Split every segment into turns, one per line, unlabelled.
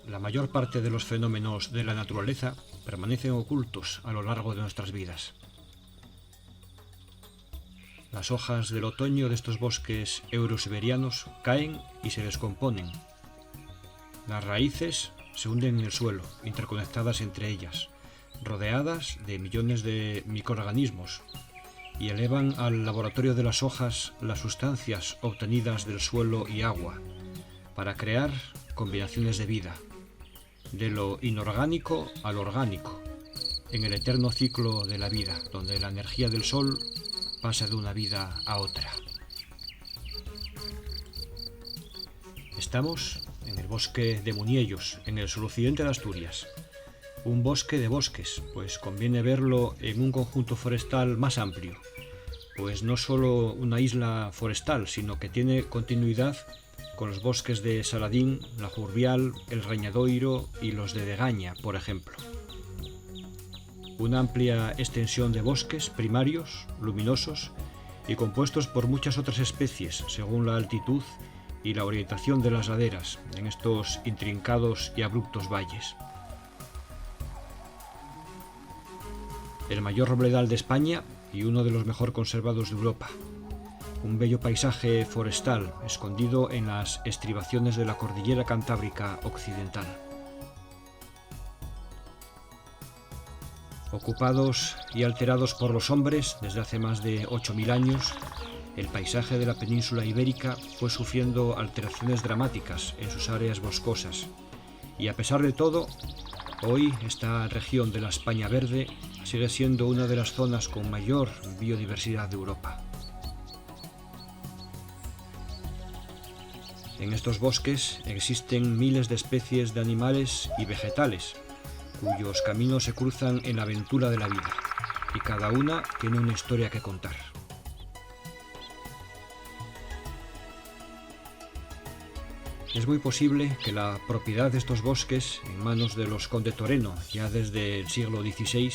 La mayor parte de los fenómenos de la naturaleza permanecen ocultos a lo largo de nuestras vidas. Las hojas del otoño de estos bosques eurosiberianos caen y se descomponen. Las raíces se hunden en el suelo, interconectadas entre ellas, rodeadas de millones de microorganismos, y elevan al laboratorio de las hojas las sustancias obtenidas del suelo y agua, para crear combinaciones de vida, de lo inorgánico a lo orgánico, en el eterno ciclo de la vida, donde la energía del sol pasa de una vida a otra. Estamos en el bosque de Muniellos, en el suroccidente de Asturias. Un bosque de bosques, pues conviene verlo en un conjunto forestal más amplio, pues no solo una isla forestal, sino que tiene continuidad con los bosques de Saladín, la Jurbial, el Reñadoiro y los de Degaña, por ejemplo. Una amplia extensión de bosques primarios, luminosos y compuestos por muchas otras especies según la altitud y la orientación de las laderas en estos intrincados y abruptos valles. El mayor robledal de España y uno de los mejor conservados de Europa. Un bello paisaje forestal escondido en las estribaciones de la cordillera cantábrica occidental. Ocupados y alterados por los hombres desde hace más de 8.000 años, el paisaje de la península ibérica fue sufriendo alteraciones dramáticas en sus áreas boscosas, y a pesar de todo, hoy esta región de la España verde sigue siendo una de las zonas con mayor biodiversidad de Europa. En estos bosques existen miles de especies de animales y vegetales, cuyos caminos se cruzan en la aventura de la vida, y cada una tiene una historia que contar. Es muy posible que la propiedad de estos bosques, en manos de los Conde Toreno ya desde el siglo XVI,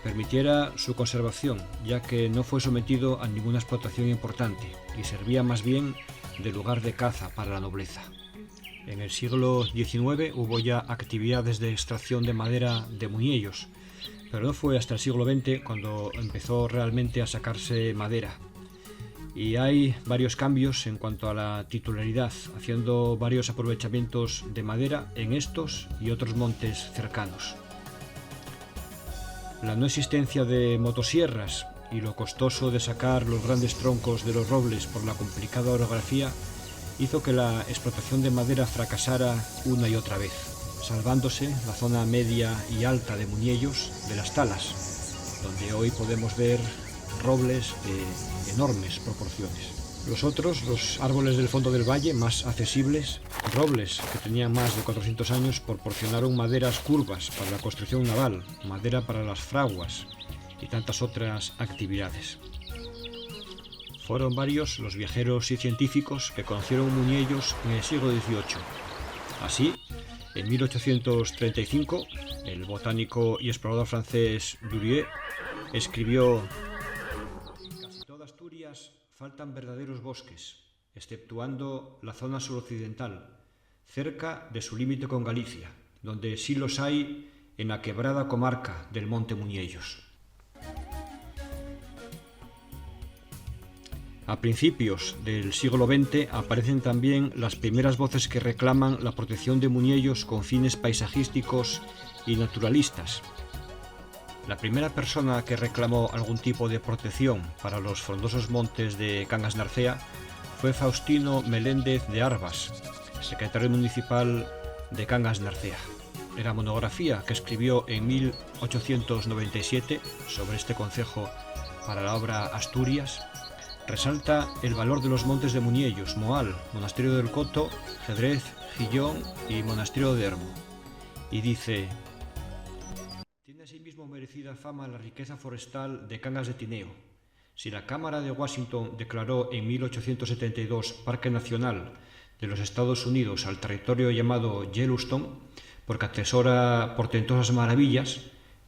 permitiera su conservación, ya que no fue sometido a ninguna explotación importante y servía más bien de lugar de caza para la nobleza. En el siglo XIX hubo ya actividades de extracción de madera de Muniellos, pero no fue hasta el siglo XX cuando empezó realmente a sacarse madera. Y hay varios cambios en cuanto a la titularidad, haciendo varios aprovechamientos de madera en estos y otros montes cercanos. La no existencia de motosierras y lo costoso de sacar los grandes troncos de los robles por la complicada orografía hizo que la explotación de madera fracasara una y otra vez, salvándose la zona media y alta de Muniellos de las talas, donde hoy podemos ver robles de enormes proporciones. Los árboles del fondo del valle, más accesibles, robles que tenían más de 400 años, proporcionaron maderas curvas para la construcción naval, madera para las fraguas y tantas otras actividades. Fueron varios los viajeros y científicos que conocieron Muniellos en el siglo XVIII. Así, en 1835, el botánico y explorador francés Durie escribió: "En casi toda Asturias faltan verdaderos bosques, exceptuando la zona suroccidental, cerca de su límite con Galicia, donde sí los hay en la quebrada comarca del Monte Muniellos". A principios del siglo XX aparecen también las primeras voces que reclaman la protección de Muniellos con fines paisajísticos y naturalistas. La primera persona que reclamó algún tipo de protección para los frondosos montes de Cangas Narcea fue Faustino Meléndez de Arbas, secretario municipal de Cangas Narcea. En la monografía que escribió en 1897 sobre este concejo para la obra Asturias, resalta el valor de los montes de Muniellos, Moal, Monasterio del Coto, Jedrez, Gillón y Monasterio de Hermo. Y dice: "Tiene asimismo merecida fama la riqueza forestal de Cangas de Tineo. Si la Cámara de Washington declaró en 1872 Parque Nacional de los Estados Unidos al territorio llamado Yellowstone, porque atesora portentosas maravillas,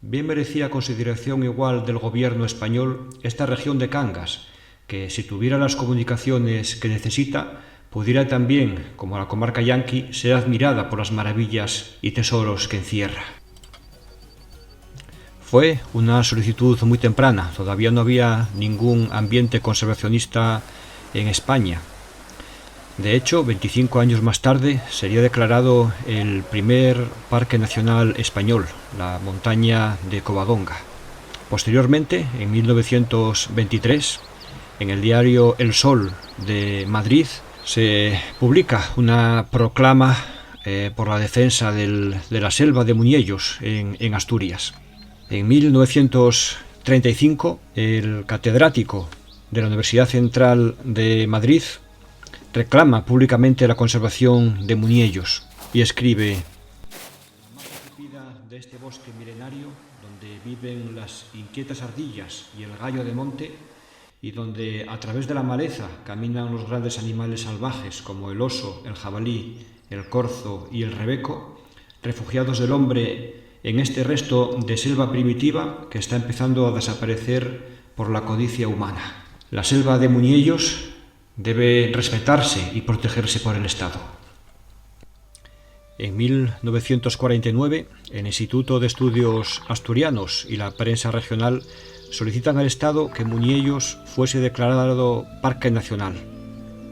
bien merecía consideración igual del gobierno español esta región de Cangas, que si tuviera las comunicaciones que necesita, pudiera también, como la comarca yanqui, ser admirada por las maravillas y tesoros que encierra. Fue una solicitud muy temprana, todavía no había ningún ambiente conservacionista en España. De hecho, 25 años más tarde sería declarado el primer parque nacional español, la montaña de Covadonga. Posteriormente, en 1923, en el diario El Sol de Madrid, se publica una proclama por la defensa de la selva de Muñellos en Asturias. En 1935, el catedrático de la Universidad Central de Madrid reclama públicamente la conservación de Muñellos y escribe: la más estúpida de este bosque milenario, donde viven las inquietas ardillas y el gallo de monte, y donde a través de la maleza caminan los grandes animales salvajes como el oso, el jabalí, el corzo y el rebeco, refugiados del hombre en este resto de selva primitiva que está empezando a desaparecer por la codicia humana. La selva de Muñellos debe respetarse y protegerse por el Estado. En 1949, el Instituto de Estudios Asturianos y la prensa regional solicitan al Estado que Muñellos fuese declarado parque nacional,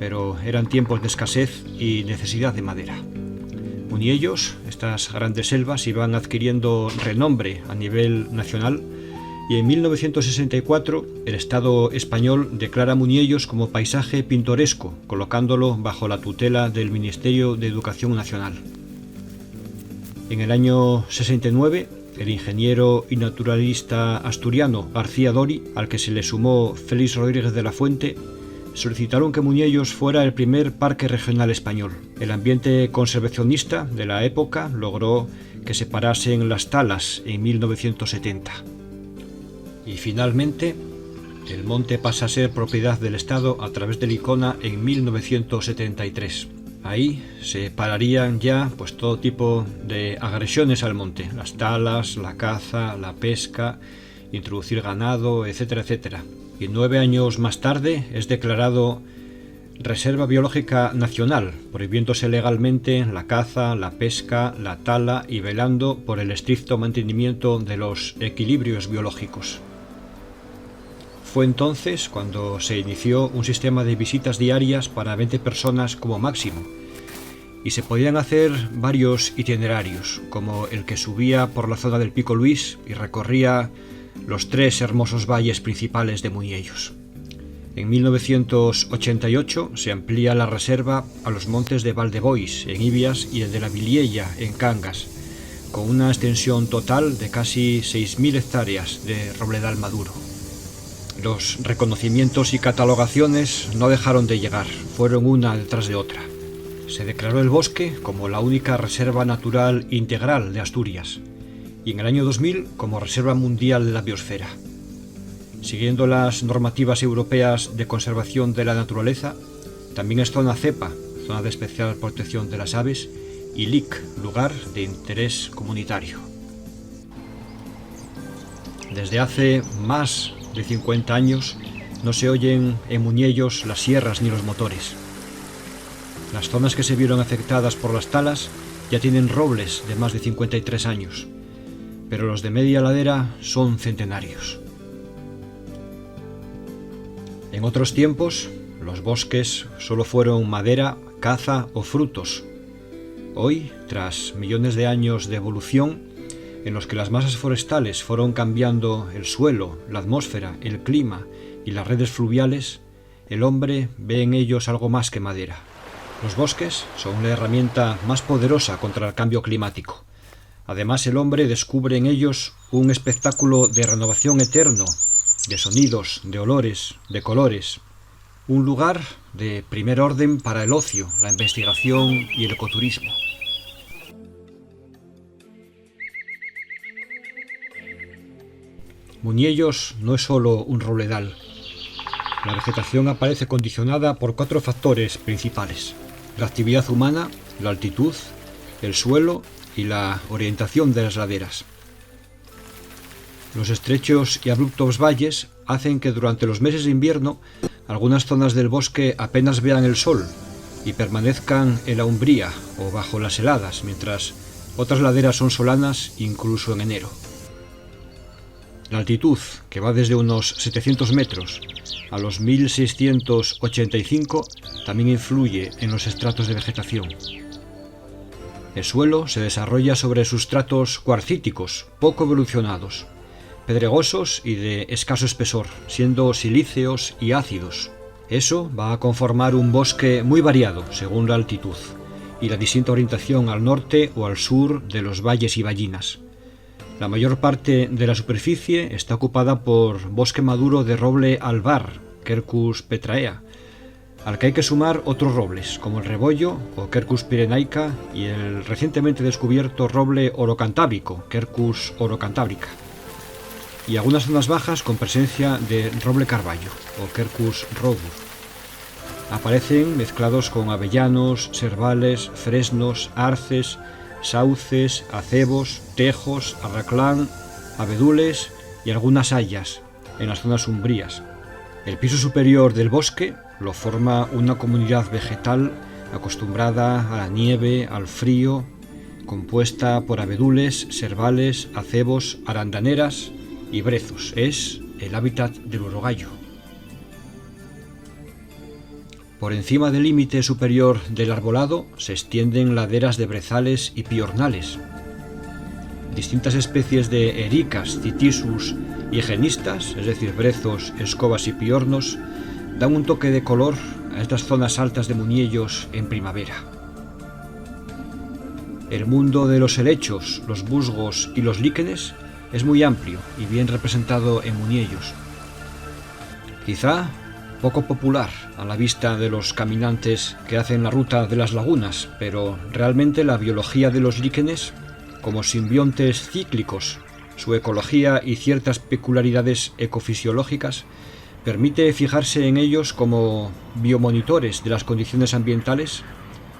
pero eran tiempos de escasez y necesidad de madera. Muñellos, estas grandes selvas, iban adquiriendo renombre a nivel nacional y en 1964 el Estado español declara Muñellos como paisaje pintoresco, colocándolo bajo la tutela del Ministerio de Educación Nacional. En el año 69, el ingeniero y naturalista asturiano García Dori, al que se le sumó Félix Rodríguez de la Fuente, solicitaron que Muñellos fuera el primer parque regional español. El ambiente conservacionista de la época logró que se parasen las talas en 1970. Y finalmente, el monte pasa a ser propiedad del Estado a través del ICONA en 1973. Ahí se pararían ya todo tipo de agresiones al monte, las talas, la caza, la pesca, introducir ganado, etcétera, etcétera. Y 9 años más tarde es declarado Reserva Biológica Nacional, prohibiéndose legalmente la caza, la pesca, la tala y velando por el estricto mantenimiento de los equilibrios biológicos. Fue entonces cuando se inició un sistema de visitas diarias para 20 personas como máximo, y se podían hacer varios itinerarios, como el que subía por la zona del Pico Luis y recorría los 3 hermosos valles principales de Muñellos. En 1988 se amplía la reserva a los montes de Valdebois, en Ibias, y el de la Viliella, en Cangas, con una extensión total de casi 6.000 hectáreas de robledal maduro. Los reconocimientos y catalogaciones no dejaron de llegar, fueron una detrás de otra. Se declaró el bosque como la única reserva natural integral de Asturias, y en el año 2000 como Reserva Mundial de la Biosfera. Siguiendo las normativas europeas de conservación de la naturaleza, también es zona CEPA, zona de especial protección de las aves, y LIC, lugar de interés comunitario. Desde hace más de 50 años no se oyen en Muñellos las sierras ni los motores. Las zonas que se vieron afectadas por las talas ya tienen robles de más de 53 años, pero los de media ladera son centenarios. En otros tiempos, los bosques solo fueron madera, caza o frutos. Hoy, tras millones de años de evolución, en los que las masas forestales fueron cambiando el suelo, la atmósfera, el clima y las redes fluviales, el hombre ve en ellos algo más que madera. Los bosques son la herramienta más poderosa contra el cambio climático. Además, el hombre descubre en ellos un espectáculo de renovación eterno, de sonidos, de olores, de colores. Un lugar de primer orden para el ocio, la investigación y el ecoturismo. Muñellos no es solo un robledal. La vegetación aparece condicionada por 4 factores principales: la actividad humana, la altitud, el suelo y la orientación de las laderas. Los estrechos y abruptos valles hacen que durante los meses de invierno algunas zonas del bosque apenas vean el sol, y permanezcan en la umbría o bajo las heladas, mientras otras laderas son solanas incluso en enero. La altitud, que va desde unos 700 metros a los 1685, también influye en los estratos de vegetación. El suelo se desarrolla sobre sustratos cuarcíticos, poco evolucionados, pedregosos y de escaso espesor, siendo silíceos y ácidos. Eso va a conformar un bosque muy variado según la altitud y la distinta orientación al norte o al sur de los valles y ballinas. La mayor parte de la superficie está ocupada por bosque maduro de roble albar, Quercus petraea, al que hay que sumar otros robles, como el rebollo o Quercus pirenaica y el recientemente descubierto roble orocantábrico, Quercus orocantábrica, y algunas zonas bajas con presencia de roble carballo o Quercus robur. Aparecen mezclados con avellanos, servales, fresnos, arces, sauces, acebos, tejos, arraclán, abedules y algunas hayas en las zonas umbrías. El piso superior del bosque lo forma una comunidad vegetal acostumbrada a la nieve, al frío, compuesta por abedules, servales, acebos, arandaneras y brezos. Es el hábitat del urogallo. Por encima del límite superior del arbolado se extienden laderas de brezales y piornales. Distintas especies de ericas, citisus y genistas, es decir, brezos, escobas y piornos, dan un toque de color a estas zonas altas de Muniellos en primavera. El mundo de los helechos, los musgos y los líquenes es muy amplio y bien representado en Muniellos. Quizá poco popular a la vista de los caminantes que hacen la ruta de las lagunas, pero realmente la biología de los líquenes, como simbiontes cíclicos, su ecología y ciertas peculiaridades ecofisiológicas, permite fijarse en ellos como biomonitores de las condiciones ambientales,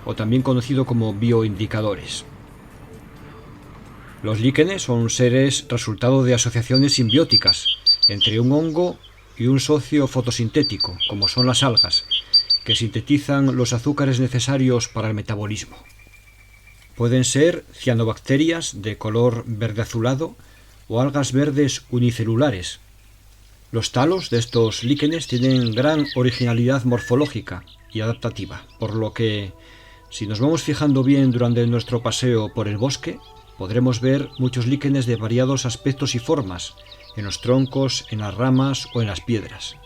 o también conocido como bioindicadores. Los líquenes son seres resultado de asociaciones simbióticas entre un hongo y un socio fotosintético, como son las algas, que sintetizan los azúcares necesarios para el metabolismo. Pueden ser cianobacterias de color verde azulado o algas verdes unicelulares. Los talos de estos líquenes tienen gran originalidad morfológica y adaptativa, por lo que, si nos vamos fijando bien durante nuestro paseo por el bosque, podremos ver muchos líquenes de variados aspectos y formas, en los troncos, en las ramas o en las piedras.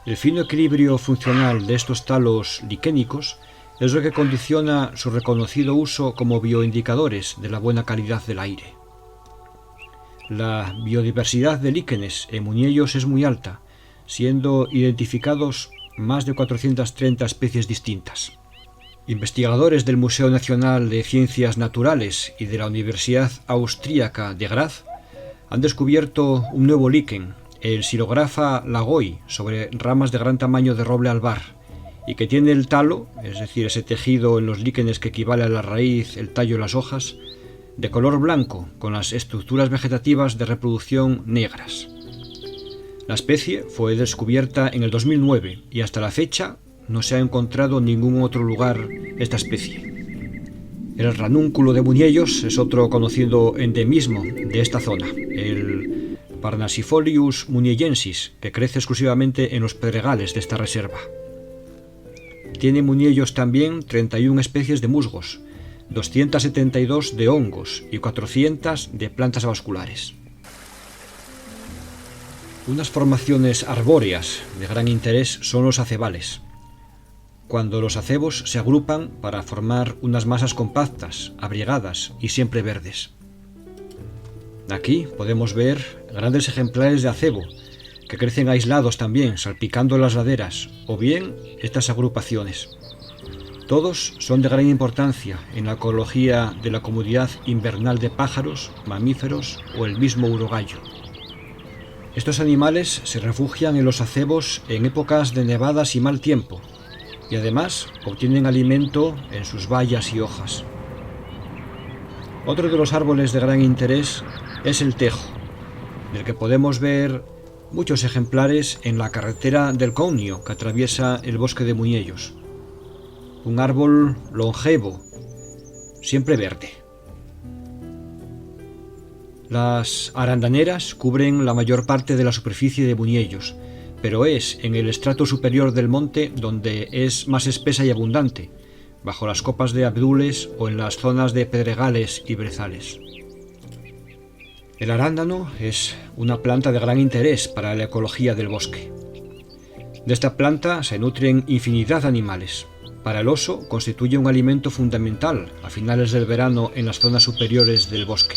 El fino equilibrio funcional de estos talos liquénicos es lo que condiciona su reconocido uso como bioindicadores de la buena calidad del aire. La biodiversidad de líquenes en Muniellos es muy alta, siendo identificados más de 430 especies distintas. Investigadores del Museo Nacional de Ciencias Naturales y de la Universidad Austríaca de Graz han descubierto un nuevo líquen, el Xylografa lagoi, sobre ramas de gran tamaño de roble albar, y que tiene el talo, es decir, ese tejido en los líquenes que equivale a la raíz, el tallo y las hojas, de color blanco, con las estructuras vegetativas de reproducción negras. La especie fue descubierta en el 2009 y hasta la fecha no se ha encontrado en ningún otro lugar esta especie. El ranúnculo de Muniellos es otro conocido endemismo de esta zona, el Parnasifolius muniellensis, que crece exclusivamente en los pedregales de esta reserva. Tiene Muniellos también 31 especies de musgos, 272 de hongos y 400 de plantas vasculares. Unas formaciones arbóreas de gran interés son los acebales, cuando los acebos se agrupan para formar unas masas compactas, abrigadas y siempre verdes. Aquí podemos ver grandes ejemplares de acebo, que crecen aislados también, salpicando las laderas, o bien estas agrupaciones. Todos son de gran importancia en la ecología de la comunidad invernal de pájaros, mamíferos o el mismo urogallo. Estos animales se refugian en los acebos en épocas de nevadas y mal tiempo, y además obtienen alimento en sus bayas y hojas. Otro de los árboles de gran interés es el tejo, del que podemos ver muchos ejemplares en la carretera del Caunio que atraviesa el bosque de Muniellos. un árbol longevo, siempre verde. Las arandaneras cubren la mayor parte de la superficie de Buñellos, pero es en el estrato superior del monte donde es más espesa y abundante, bajo las copas de abedules o en las zonas de pedregales y brezales. El arándano es una planta de gran interés para la ecología del bosque. De esta planta se nutren infinidad de animales. Para el oso constituye un alimento fundamental a finales del verano en las zonas superiores del bosque.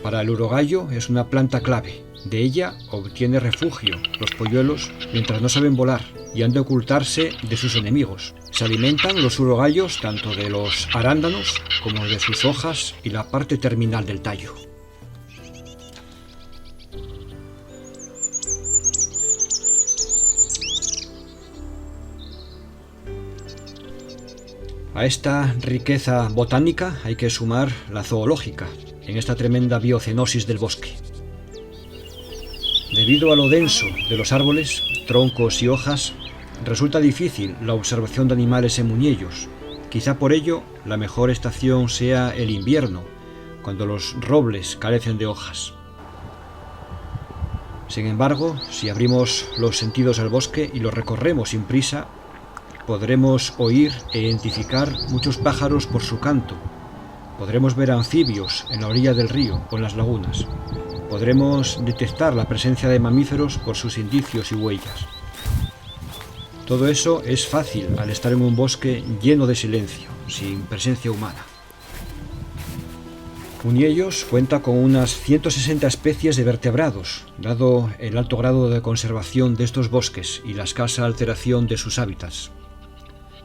Para el urogallo es una planta clave. De ella obtiene refugio los polluelos mientras no saben volar y han de ocultarse de sus enemigos. Se alimentan los urogallos tanto de los arándanos como de sus hojas y la parte terminal del tallo. A esta riqueza botánica hay que sumar la zoológica, en esta tremenda biocenosis del bosque. Debido a lo denso de los árboles, troncos y hojas, resulta difícil la observación de animales en Buñellos. Quizá por ello la mejor estación sea el invierno, cuando los robles carecen de hojas. Sin embargo, si abrimos los sentidos al bosque y lo recorremos sin prisa, podremos oír e identificar muchos pájaros por su canto. Podremos ver anfibios en la orilla del río o en las lagunas. Podremos detectar la presencia de mamíferos por sus indicios y huellas. Todo eso es fácil al estar en un bosque lleno de silencio, sin presencia humana. Buñellos cuenta con unas 160 especies de vertebrados, dado el alto grado de conservación de estos bosques y la escasa alteración de sus hábitats.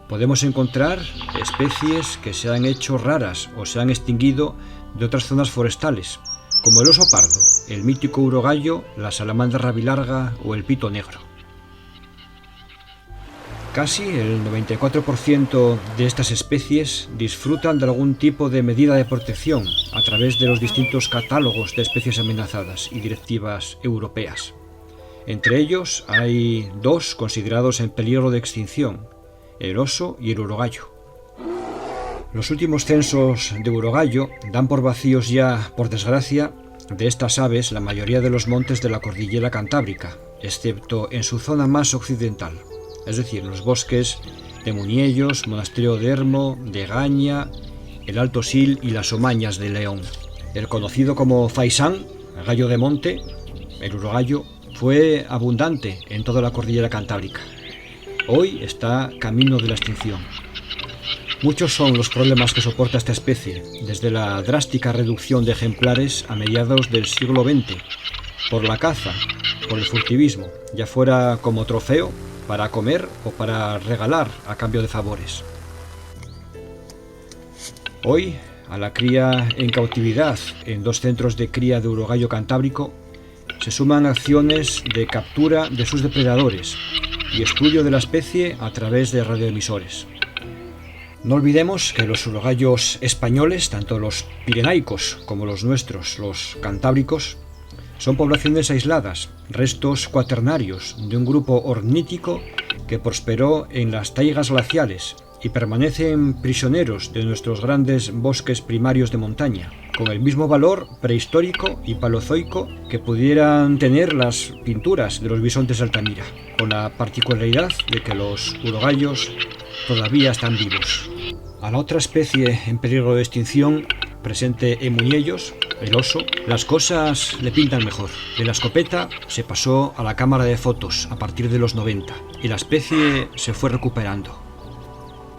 Podemos encontrar especies que se han hecho raras o se han extinguido de otras zonas forestales, como el oso pardo, el mítico urogallo, la salamandra rabilarga o el pito negro. Casi el 94% de estas especies disfrutan de algún tipo de medida de protección a través de los distintos catálogos de especies amenazadas y directivas europeas. Entre ellos hay dos considerados en peligro de extinción: el oso y el urogallo. Los últimos censos de urogallo dan por vacíos ya, por desgracia, de estas aves la mayoría de los montes de la cordillera cantábrica, excepto en su zona más occidental, es decir, los bosques de Buñellos, Monasterio de Hermo, de Gaña, el Alto Sil y las Omañas de León. El conocido como faisán, gallo de monte, el urogallo, fue abundante en toda la cordillera cantábrica. Hoy está camino de la extinción. Muchos son los problemas que soporta esta especie, desde la drástica reducción de ejemplares a mediados del siglo XX, por la caza, por el furtivismo, ya fuera como trofeo, para comer o para regalar a cambio de favores. Hoy, a la cría en cautividad en 2 centros de cría de urogallo cantábrico, se suman acciones de captura de sus depredadores y estudio de la especie a través de radioemisores. No olvidemos que los urogallos españoles, tanto los pirenaicos como los nuestros, los cantábricos, son poblaciones aisladas, restos cuaternarios de un grupo ornítico que prosperó en las taigas glaciales y permanecen prisioneros de nuestros grandes bosques primarios de montaña, con el mismo valor prehistórico y paleozoico que pudieran tener las pinturas de los bisontes de Altamira, con la particularidad de que los urogallos todavía están vivos. A la otra especie en peligro de extinción, presente en Buñellos, el oso, las cosas le pintan mejor. De la escopeta se pasó a la cámara de fotos a partir de los 90 y la especie se fue recuperando.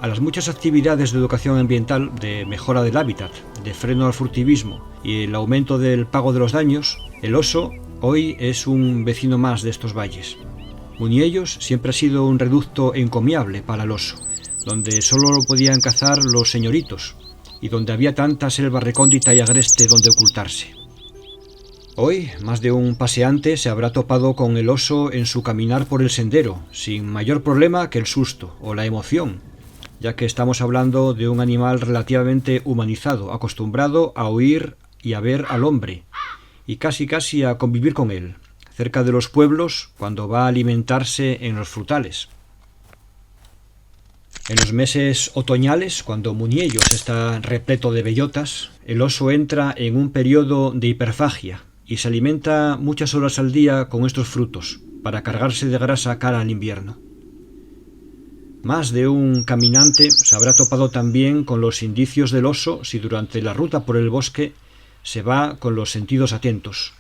A las muchas actividades de educación ambiental, de mejora del hábitat, de freno al furtivismo y el aumento del pago de los daños, el oso hoy es un vecino más de estos valles. Buñellos siempre ha sido un reducto encomiable para el oso, donde solo lo podían cazar los señoritos y donde había tanta selva recóndita y agreste donde ocultarse. Hoy, más de un paseante se habrá topado con el oso en su caminar por el sendero, sin mayor problema que el susto o la emoción, ya que estamos hablando de un animal relativamente humanizado, acostumbrado a oír y a ver al hombre, y casi a convivir con él, cerca de los pueblos cuando va a alimentarse en los frutales. En los meses otoñales, cuando Muniellos está repleto de bellotas, el oso entra en un periodo de hiperfagia y se alimenta muchas horas al día con estos frutos, para cargarse de grasa cara al invierno. Más de un caminante se habrá topado también con los indicios del oso si durante la ruta por el bosque se va con los sentidos atentos.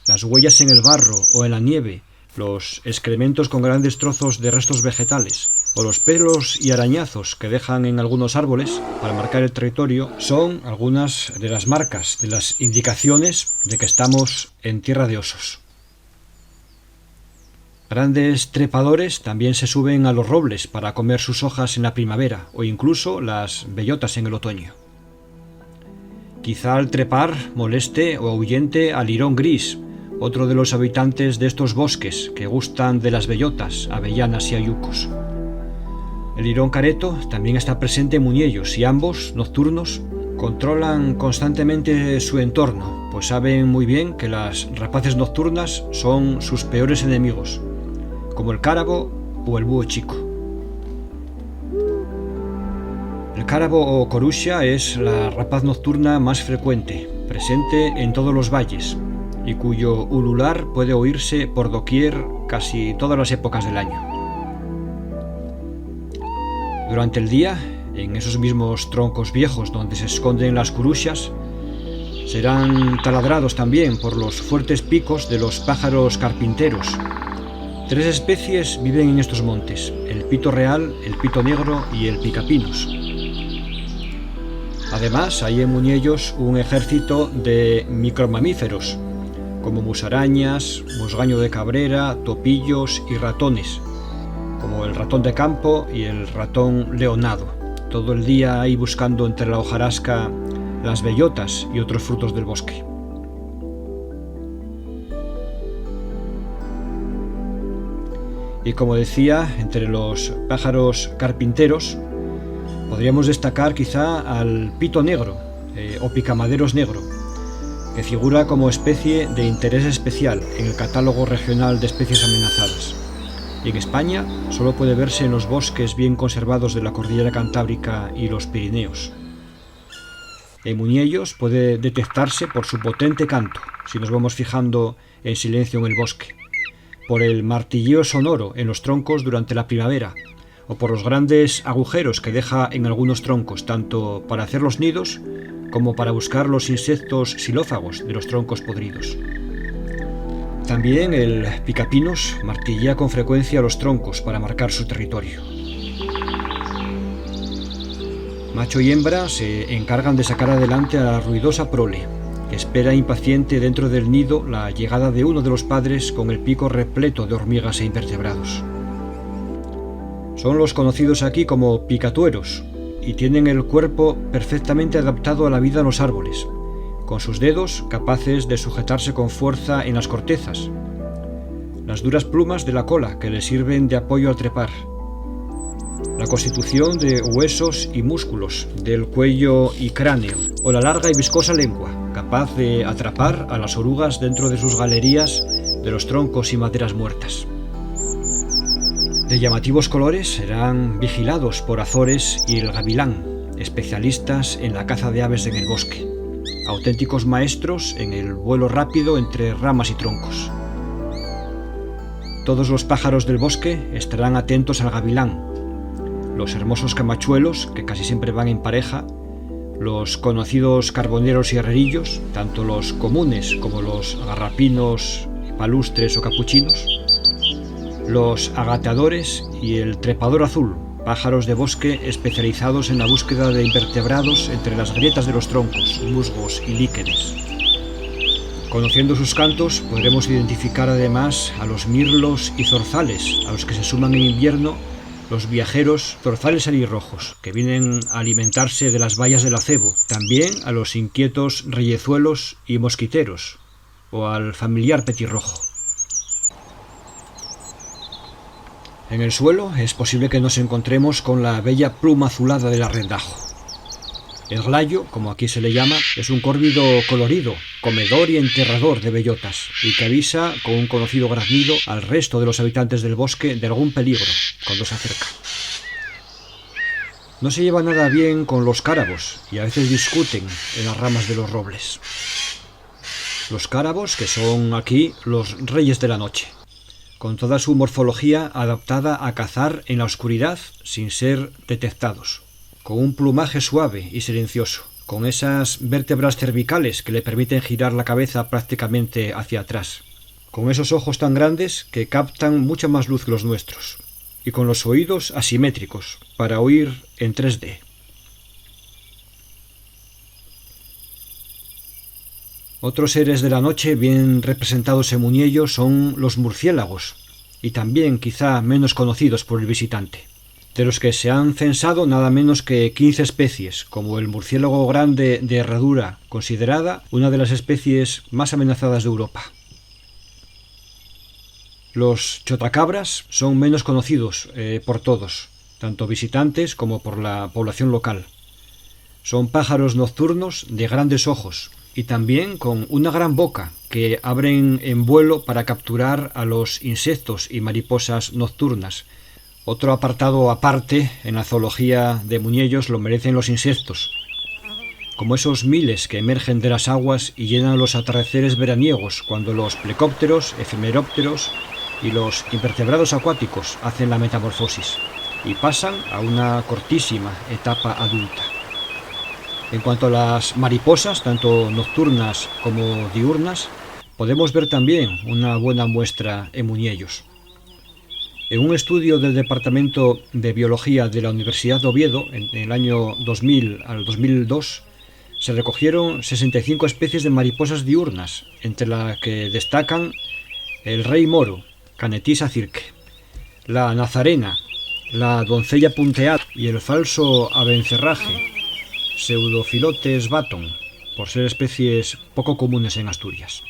Las huellas en el barro o en la nieve, los excrementos con grandes trozos de restos vegetales o los pelos y arañazos que dejan en algunos árboles para marcar el territorio son algunas de las marcas, de las indicaciones de que estamos en tierra de osos. Grandes trepadores también se suben a los robles para comer sus hojas en la primavera o incluso las bellotas en el otoño. Quizá al trepar moleste o ahuyente al lirón gris, otro de los habitantes de estos bosques que gustan de las bellotas, avellanas y ayucos. El lirón careto también está presente en Muniellos y ambos, nocturnos, controlan constantemente su entorno, pues saben muy bien que las rapaces nocturnas son sus peores enemigos, como el cárabo o el búho chico. El cárabo o coruxa es la rapaz nocturna más frecuente, presente en todos los valles, y cuyo ulular puede oírse por doquier casi todas las épocas del año. Durante el día, en esos mismos troncos viejos donde se esconden las curuxas, serán taladrados también por los fuertes picos de los pájaros carpinteros. 3 especies viven en estos montes: el pito real, el pito negro y el picapinos. Además, hay en Muniellos un ejército de micromamíferos, como musarañas, musgaño de cabrera, topillos y ratones, como el ratón de campo y el ratón leonado, todo el día ahí buscando entre la hojarasca las bellotas y otros frutos del bosque. Y como decía, entre los pájaros carpinteros podríamos destacar quizá al pito negro o picamaderos negro, que figura como especie de interés especial en el catálogo regional de especies amenazadas. Y en España solo puede verse en los bosques bien conservados de la cordillera Cantábrica y los Pirineos. En Muniellos puede detectarse por su potente canto, si nos vamos fijando en silencio en el bosque, por el martilleo sonoro en los troncos durante la primavera, o por los grandes agujeros que deja en algunos troncos, tanto para hacer los nidos como para buscar los insectos xilófagos de los troncos podridos. También el picapinos martillea con frecuencia los troncos para marcar su territorio. Macho y hembra se encargan de sacar adelante a la ruidosa prole, que espera impaciente dentro del nido la llegada de uno de los padres con el pico repleto de hormigas e invertebrados. Son los conocidos aquí como picatueros y tienen el cuerpo perfectamente adaptado a la vida en los árboles, con sus dedos capaces de sujetarse con fuerza en las cortezas, las duras plumas de la cola que les sirven de apoyo al trepar, la constitución de huesos y músculos del cuello y cráneo, o la larga y viscosa lengua, capaz de atrapar a las orugas dentro de sus galerías de los troncos y maderas muertas. De llamativos colores serán vigilados por azores y el gavilán, especialistas en la caza de aves en el bosque, auténticos maestros en el vuelo rápido entre ramas y troncos. Todos los pájaros del bosque estarán atentos al gavilán, los hermosos camachuelos, que casi siempre van en pareja, los conocidos carboneros y herrerillos, tanto los comunes como los garrapinos, palustres o capuchinos, los agateadores y el trepador azul, pájaros de bosque especializados en la búsqueda de invertebrados entre las grietas de los troncos, musgos y líquenes. Conociendo sus cantos, podremos identificar además a los mirlos y zorzales, a los que se suman en invierno los viajeros zorzales alirrojos, que vienen a alimentarse de las bayas del acebo, también a los inquietos reyezuelos y mosquiteros, o al familiar petirrojo. En el suelo es posible que nos encontremos con la bella pluma azulada del arrendajo. El glayo, como aquí se le llama, es un córvido colorido, comedor y enterrador de bellotas, y que avisa con un conocido graznido al resto de los habitantes del bosque de algún peligro cuando se acerca. No se lleva nada bien con los cárabos y a veces discuten en las ramas de los robles. Los cárabos, que son aquí los reyes de la noche, con toda su morfología adaptada a cazar en la oscuridad sin ser detectados, con un plumaje suave y silencioso, con esas vértebras cervicales que le permiten girar la cabeza prácticamente hacia atrás, con esos ojos tan grandes que captan mucha más luz que los nuestros, y con los oídos asimétricos para oír en 3D. Otros seres de la noche bien representados en Muniello son los murciélagos, y también quizá menos conocidos por el visitante, de los que se han censado nada menos que 15 especies, como el murciélago grande de herradura, considerada una de las especies más amenazadas de Europa. Los chotacabras son menos conocidos por todos, tanto visitantes como por la población local. Son pájaros nocturnos de grandes ojos y también con una gran boca que abren en vuelo para capturar a los insectos y mariposas nocturnas. Otro apartado aparte en la zoología de Muniellos lo merecen los insectos, como esos miles que emergen de las aguas y llenan los atardeceres veraniegos cuando los plecópteros, efemerópteros y los invertebrados acuáticos hacen la metamorfosis y pasan a una cortísima etapa adulta. En cuanto a las mariposas, tanto nocturnas como diurnas, podemos ver también una buena muestra en Muniellos. En un estudio del Departamento de Biología de la Universidad de Oviedo, en el año 2000 al 2002, se recogieron 65 especies de mariposas diurnas, entre las que destacan el rey moro, Canetis acirque, la nazarena, la doncella punteada y el falso abencerraje, Pseudophylotes baton, por ser especies poco comunes en Asturias.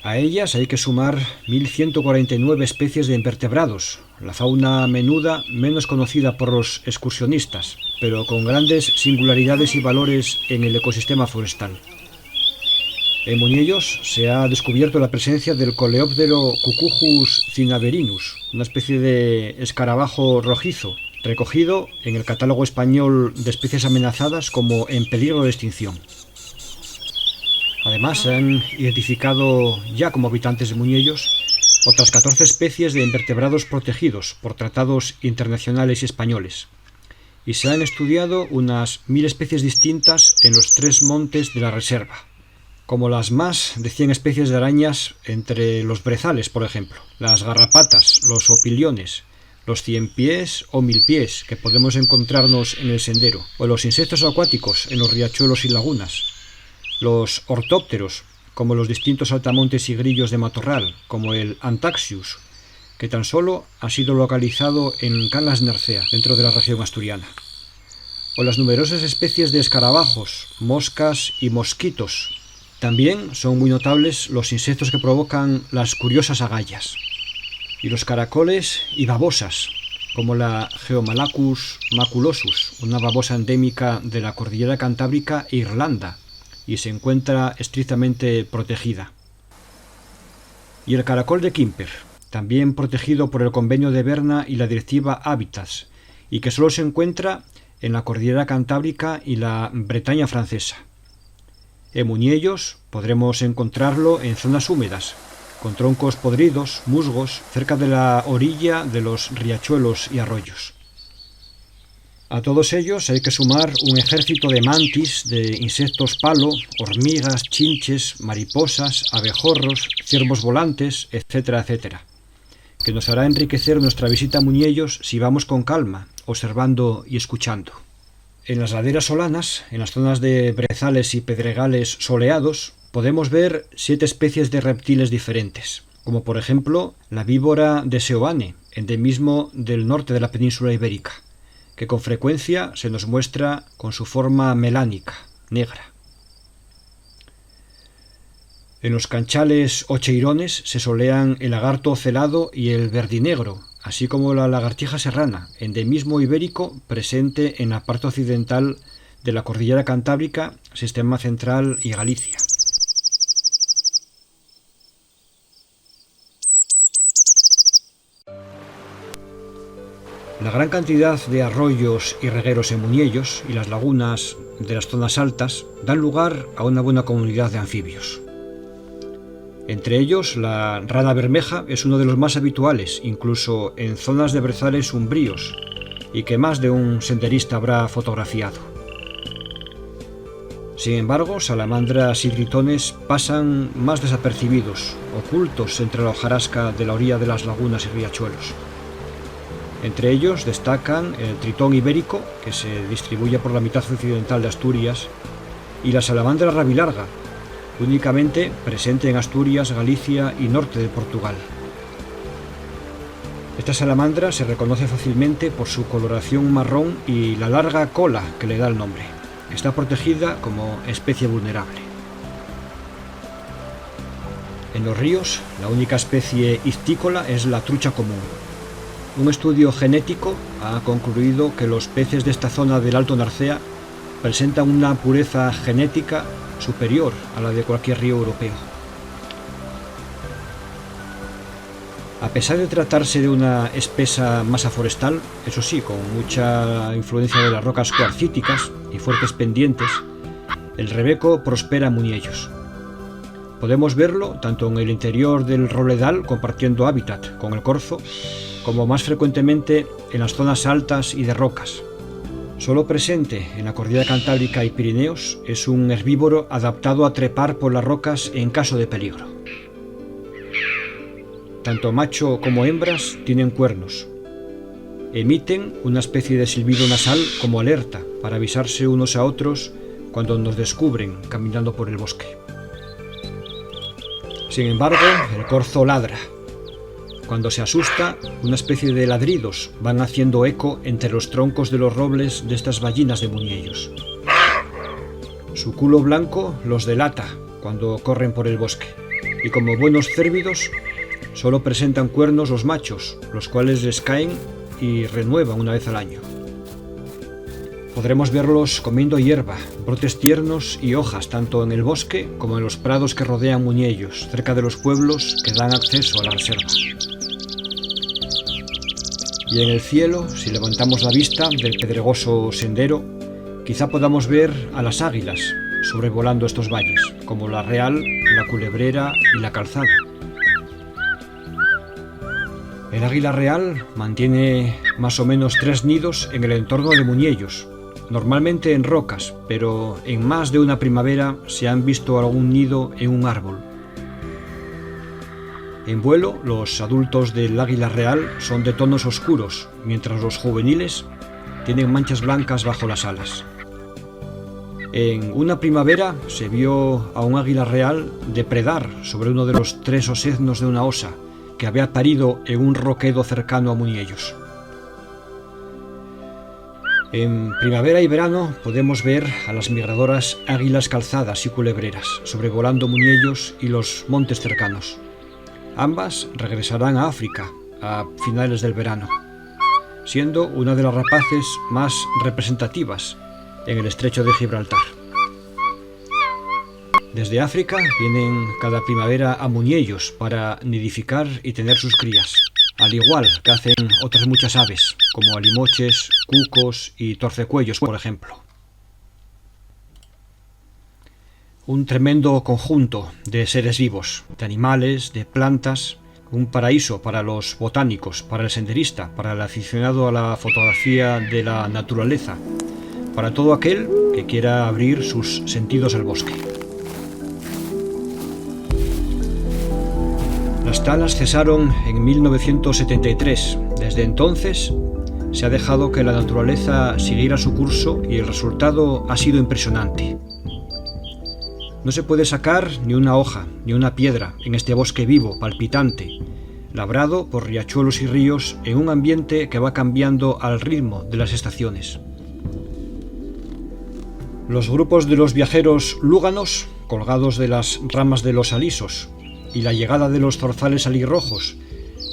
A ellas hay que sumar 1.149 especies de invertebrados, la fauna menuda menos conocida por los excursionistas, pero con grandes singularidades y valores en el ecosistema forestal. En Muniellos se ha descubierto la presencia del Coleóptero Cucullus cinaberinus, una especie de escarabajo rojizo, recogido en el Catálogo Español de Especies Amenazadas como en peligro de extinción. Además, se han identificado ya como habitantes de Muniellos otras 14 especies de invertebrados protegidos por tratados internacionales y españoles, y se han estudiado unas 1.000 especies distintas en los 3 montes de la reserva, como las más de 100 especies de arañas entre los brezales, por ejemplo, las garrapatas, los opiliones, los ciempiés o milpiés que podemos encontrarnos en el sendero, o los insectos acuáticos en los riachuelos y lagunas, los ortópteros, como los distintos saltamontes y grillos de matorral, como el Antaxius, que tan solo ha sido localizado en Canlas Nercea, dentro de la región asturiana, o las numerosas especies de escarabajos, moscas y mosquitos. También son muy notables los insectos que provocan las curiosas agallas, y los caracoles y babosas, como la Geomalacus maculosus, una babosa endémica de la cordillera cantábrica e Irlanda, y se encuentra estrictamente protegida. Y el caracol de Quimper, también protegido por el Convenio de Berna y la Directiva Hábitats, y que solo se encuentra en la cordillera cantábrica y la Bretaña francesa. En Muniellos podremos encontrarlo en zonas húmedas, con troncos podridos, musgos, cerca de la orilla de los riachuelos y arroyos. A todos ellos hay que sumar un ejército de mantis, de insectos palo, hormigas, chinches, mariposas, abejorros, ciervos volantes, etcétera, etcétera, que nos hará enriquecer nuestra visita a Muniellos si vamos con calma, observando y escuchando. En las laderas solanas, en las zonas de brezales y pedregales soleados, podemos ver 7 especies de reptiles diferentes, como por ejemplo la víbora de Seoane, endemismo del norte de la península ibérica, que con frecuencia se nos muestra con su forma melánica, negra. En los canchales o cheirones se solean el lagarto ocelado y el verdinegro, así como la lagartija serrana, endemismo ibérico presente en la parte occidental de la cordillera cantábrica, Sistema Central y Galicia. La gran cantidad de arroyos y regueros en Muñellos y las lagunas de las zonas altas dan lugar a una buena comunidad de anfibios. Entre ellos, la rana bermeja es uno de los más habituales, incluso en zonas de brezales umbríos, y que más de un senderista habrá fotografiado. Sin embargo, salamandras y tritones pasan más desapercibidos, ocultos entre la hojarasca de la orilla de las lagunas y riachuelos. Entre ellos destacan el tritón ibérico, que se distribuye por la mitad occidental de Asturias, y la salamandra rabilarga, únicamente presente en Asturias, Galicia y norte de Portugal. Esta salamandra se reconoce fácilmente por su coloración marrón y la larga cola que le da el nombre. Está protegida como especie vulnerable. En los ríos, la única especie ictícola es la trucha común. Un estudio genético ha concluido que los peces de esta zona del Alto Narcea presentan una pureza genética superior a la de cualquier río europeo. A pesar de tratarse de una espesa masa forestal, eso sí, con mucha influencia de las rocas cuarcíticas y fuertes pendientes, el rebeco prospera en Muñellos. Podemos verlo tanto en el interior del roledal compartiendo hábitat con el corzo, como más frecuentemente en las zonas altas y de rocas. Solo presente en la cordillera Cantábrica y Pirineos, es un herbívoro adaptado a trepar por las rocas en caso de peligro. Tanto macho como hembras tienen cuernos. Emiten una especie de silbido nasal como alerta para avisarse unos a otros cuando nos descubren caminando por el bosque. Sin embargo, el corzo ladra. Cuando se asusta, una especie de ladridos van haciendo eco entre los troncos de los robles de estas ballinas de Muñellos. Su culo blanco los delata cuando corren por el bosque, y como buenos cérvidos, solo presentan cuernos los machos, los cuales les caen y renuevan una vez al año. Podremos verlos comiendo hierba, brotes tiernos y hojas tanto en el bosque como en los prados que rodean Muñellos, cerca de los pueblos que dan acceso a la reserva. Y en el cielo, si levantamos la vista del pedregoso sendero, quizá podamos ver a las águilas sobrevolando estos valles, como la Real, la Culebrera y la Calzada. El águila real mantiene más o menos 3 nidos en el entorno de Muñellos, normalmente en rocas, pero en más de una primavera se han visto algún nido en un árbol. En vuelo, los adultos del águila real son de tonos oscuros, mientras los juveniles tienen manchas blancas bajo las alas. En una primavera se vio a un águila real depredar sobre uno de los 3 oseznos de una osa que había parido en un roquedo cercano a Muñellos. En primavera y verano podemos ver a las migradoras águilas calzadas y culebreras sobrevolando Muñellos y los montes cercanos. Ambas regresarán a África a finales del verano, siendo una de las rapaces más representativas en el estrecho de Gibraltar. Desde África vienen cada primavera a Muñellos para nidificar y tener sus crías, al igual que hacen otras muchas aves, como alimoches, cucos y torcecuellos, por ejemplo. Un tremendo conjunto de seres vivos, de animales, de plantas, un paraíso para los botánicos, para el senderista, para el aficionado a la fotografía de la naturaleza, para todo aquel que quiera abrir sus sentidos al bosque. Las talas cesaron en 1973. Desde entonces se ha dejado que la naturaleza siguiera su curso y el resultado ha sido impresionante. No se puede sacar ni una hoja, ni una piedra en este bosque vivo, palpitante, labrado por riachuelos y ríos en un ambiente que va cambiando al ritmo de las estaciones. Los grupos de los viajeros lúganos, colgados de las ramas de los alisos, y la llegada de los zorzales alirrojos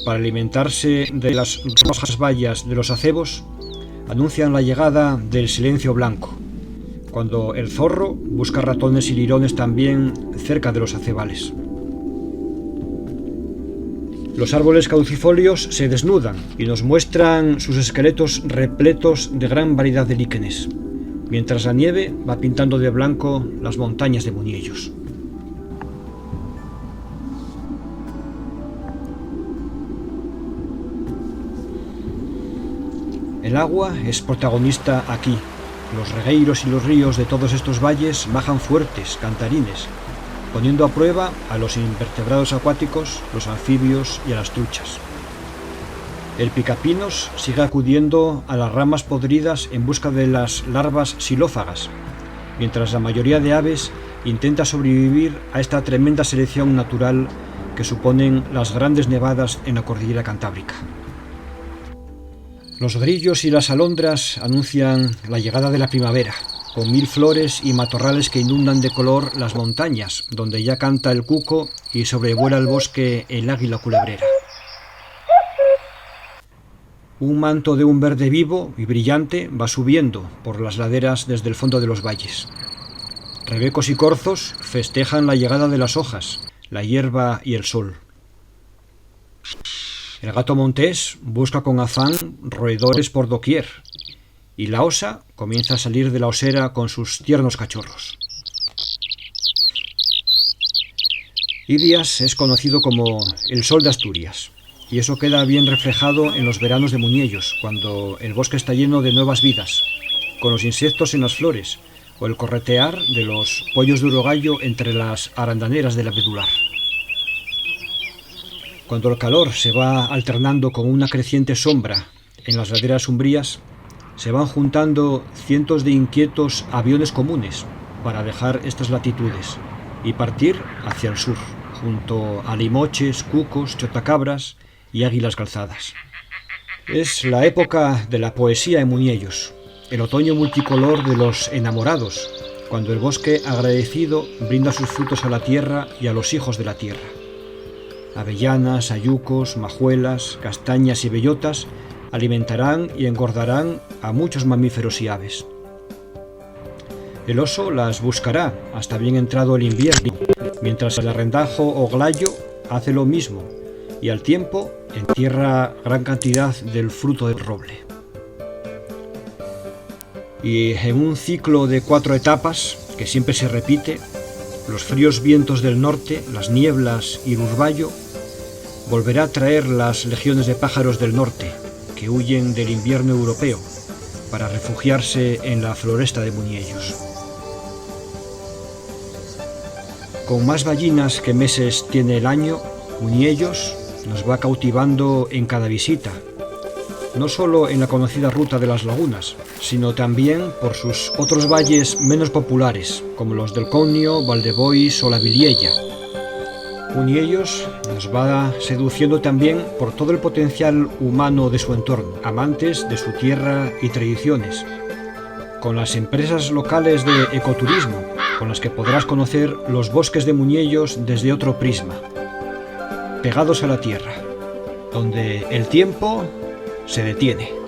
para alimentarse de las rojas bayas de los acebos, anuncian la llegada del silencio blanco, cuando el zorro busca ratones y lirones también cerca de los acebales. Los árboles caducifolios se desnudan y nos muestran sus esqueletos repletos de gran variedad de líquenes, mientras la nieve va pintando de blanco las montañas de Muniellos. El agua es protagonista aquí. Los regueiros y los ríos de todos estos valles bajan fuertes, cantarines, poniendo a prueba a los invertebrados acuáticos, los anfibios y a las truchas. El picapinos sigue acudiendo a las ramas podridas en busca de las larvas xilófagas, mientras la mayoría de aves intenta sobrevivir a esta tremenda selección natural que suponen las grandes nevadas en la cordillera cantábrica. Los grillos y las alondras anuncian la llegada de la primavera, con 1000 flores y matorrales que inundan de color las montañas, donde ya canta el cuco y sobrevuela el bosque el águila culebrera. Un manto de un verde vivo y brillante va subiendo por las laderas desde el fondo de los valles. Rebecos y corzos festejan la llegada de las hojas, la hierba y el sol. El gato montés busca con afán roedores por doquier, y la osa comienza a salir de la osera con sus tiernos cachorros. Idias es conocido como el sol de Asturias, y eso queda bien reflejado en los veranos de Muniellos, cuando el bosque está lleno de nuevas vidas, con los insectos en las flores, o el corretear de los pollos de urogallo entre las arandaneras del abedular. Cuando el calor se va alternando con una creciente sombra en las laderas umbrías, se van juntando cientos de inquietos aviones comunes para dejar estas latitudes y partir hacia el sur, junto a limoches, cucos, chotacabras y águilas calzadas. Es la época de la poesía en Muniellos, el otoño multicolor de los enamorados, cuando el bosque agradecido brinda sus frutos a la tierra y a los hijos de la tierra. Avellanas, ayucos, majuelas, castañas y bellotas alimentarán y engordarán a muchos mamíferos y aves. El oso las buscará hasta bien entrado el invierno, mientras el arrendajo o glayo hace lo mismo y al tiempo entierra gran cantidad del fruto del roble. Y en un ciclo de 4 etapas, que siempre se repite, los fríos vientos del norte, las nieblas y el urballo, volverá a traer las legiones de pájaros del norte, que huyen del invierno europeo, para refugiarse en la floresta de Muniellos. Con más ballinas que meses tiene el año, Muniellos nos va cautivando en cada visita, no solo en la conocida ruta de las lagunas, sino también por sus otros valles menos populares, como los del Conio, Valdebois o la Viliella. Muniellos nos va seduciendo también por todo el potencial humano de su entorno, amantes de su tierra y tradiciones, con las empresas locales de ecoturismo, con las que podrás conocer los bosques de Muniellos desde otro prisma, pegados a la tierra, donde el tiempo se detiene.